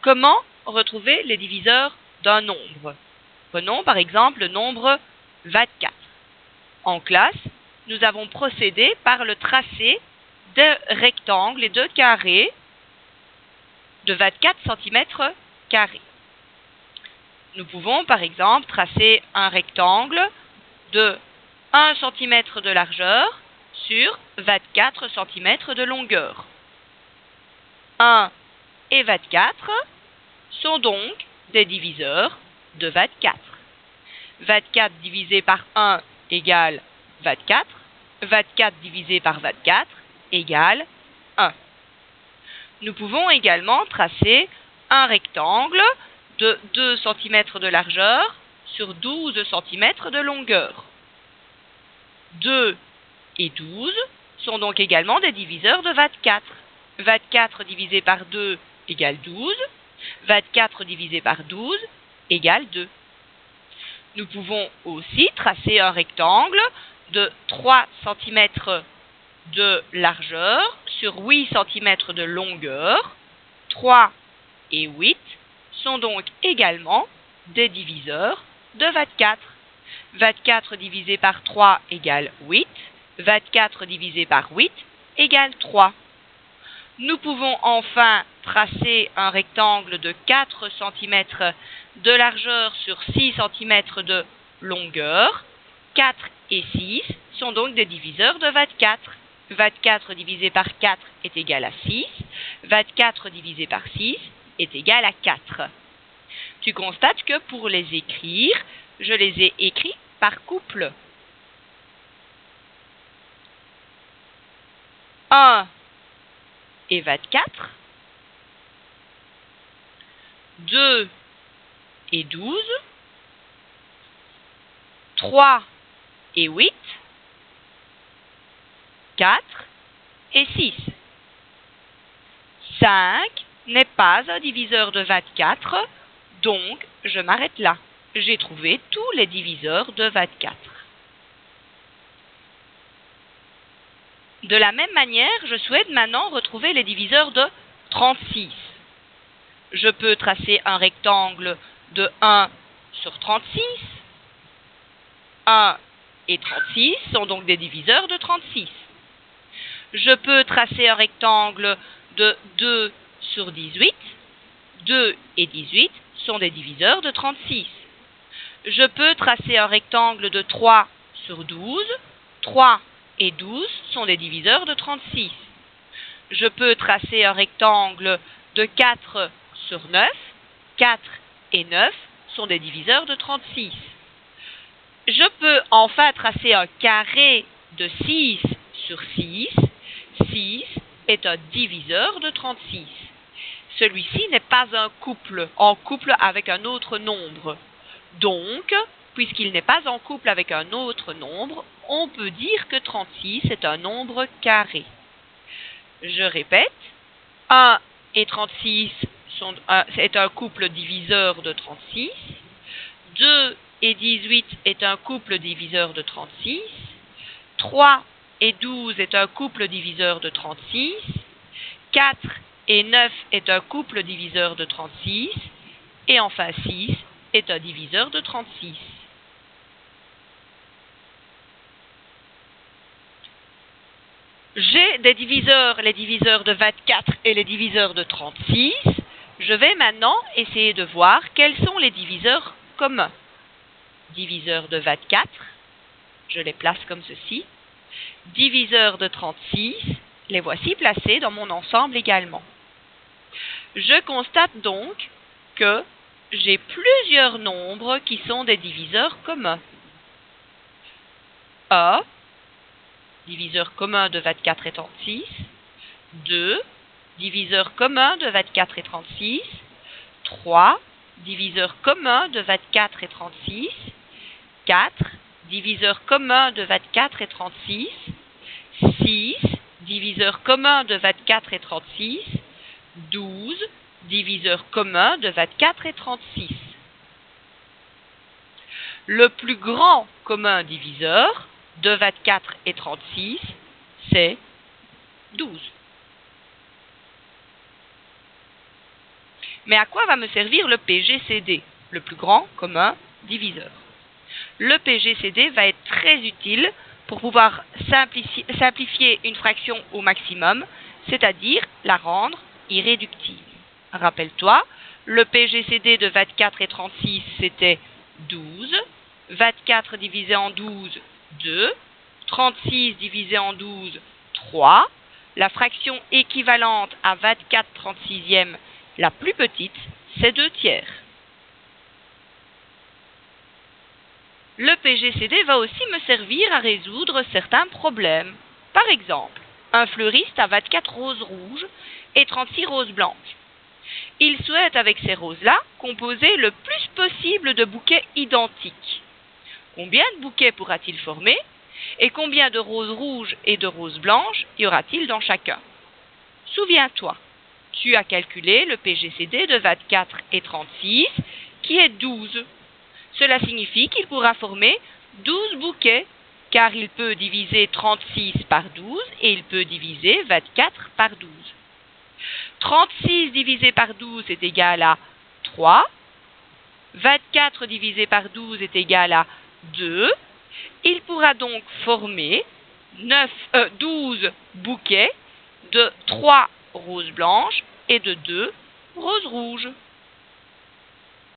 Comment retrouver les diviseurs d'un nombre? Prenons par exemple le nombre 24. En classe, nous avons procédé par le tracé de rectangles et de carrés de 24 cm². Nous pouvons par exemple tracer un rectangle de 1 cm de largeur sur 24 cm de longueur. 1 et 24 sont donc des diviseurs de 24. 24 divisé par 1 égale 24. 24 divisé par 24 égale 1. Nous pouvons également tracer un rectangle de 2 cm de largeur sur 12 cm de longueur. 2 et 12 sont donc également des diviseurs de 24. 24 divisé par 2 égale 12. 24 divisé par 12 égale 2. Nous pouvons aussi tracer un rectangle de 3 cm de largeur sur 8 cm de longueur. 3 et 8 sont donc également des diviseurs de 24. 24 divisé par 3 égale 8. 24 divisé par 8 égale 3. Nous pouvons enfin tracer un rectangle de 4 cm de largeur sur 6 cm de longueur. 4 et 6 sont donc des diviseurs de 24. 24 divisé par 4 est égal à 6. 24 divisé par 6 est égal à 4. Tu constates que pour les écrire, je les ai écrits par couple. 1 et 24, 2 et 12, 3 et 8, 4 et 6. 5 n'est pas un diviseur de 24, donc je m'arrête là. J'ai trouvé tous les diviseurs de 24. De la même manière, je souhaite maintenant retrouver les diviseurs de 36. Je peux tracer un rectangle de 1 sur 36. 1 et 36 sont donc des diviseurs de 36. Je peux tracer un rectangle de 2 sur 18. 2 et 18 sont des diviseurs de 36. Je peux tracer un rectangle de 3 sur 12. 3 et 12 sont des diviseurs de 36. Je peux tracer un rectangle de 4 sur 9. 4 et 9 sont des diviseurs de 36. Je peux enfin tracer un carré de 6 sur 6. 6 est un diviseur de 36. Celui-ci n'est pas un couple, en couple avec un autre nombre. Donc, puisqu'il n'est pas en couple avec un autre nombre, on peut dire que 36 est un nombre carré. Je répète, 1 et 36 est un couple diviseur de 36. 2 et 18 est un couple diviseur de 36. 3 et 12 est un couple diviseur de 36. 4 et 9 est un couple diviseur de 36. Et enfin 6 est un diviseur de 36. J'ai des diviseurs, les diviseurs de 24 et les diviseurs de 36. Je vais maintenant essayer de voir quels sont les diviseurs communs. Diviseurs de 24, je les place comme ceci. Diviseurs de 36, les voici placés dans mon ensemble également. Je constate donc que j'ai plusieurs nombres qui sont des diviseurs communs. 1, diviseur commun de 24 et 36. 2, diviseur commun de 24 et 36. 3, diviseur commun de 24 et 36. 4, diviseur commun de 24 et 36. 6, diviseur commun de 24 et 36. 12, diviseur commun de 24 et 36. Le plus grand commun diviseur de 24 et 36, c'est 12. Mais à quoi va me servir le PGCD, le plus grand commun diviseur? Le PGCD va être très utile pour pouvoir simplifier une fraction au maximum, c'est-à-dire la rendre irréductible. Rappelle-toi, le PGCD de 24 et 36, c'était 12. 24 divisé en 12, 2. 36 divisé en 12, 3. La fraction équivalente à 24 36e, la plus petite, c'est 2 tiers. Le PGCD va aussi me servir à résoudre certains problèmes. Par exemple, un fleuriste a 24 roses rouges et 36 roses blanches. Il souhaite avec ces roses-là composer le plus possible de bouquets identiques. Combien de bouquets pourra-t-il former et combien de roses rouges et de roses blanches y aura-t-il dans chacun? Souviens-toi, tu as calculé le PGCD de 24 et 36 qui est 12. Cela signifie qu'il pourra former 12 bouquets car il peut diviser 36 par 12 et il peut diviser 24 par 12. 36 divisé par 12 est égal à 3. 24 divisé par 12 est égal à 2. Il pourra donc former 12 bouquets de 3 roses blanches et de 2 roses rouges.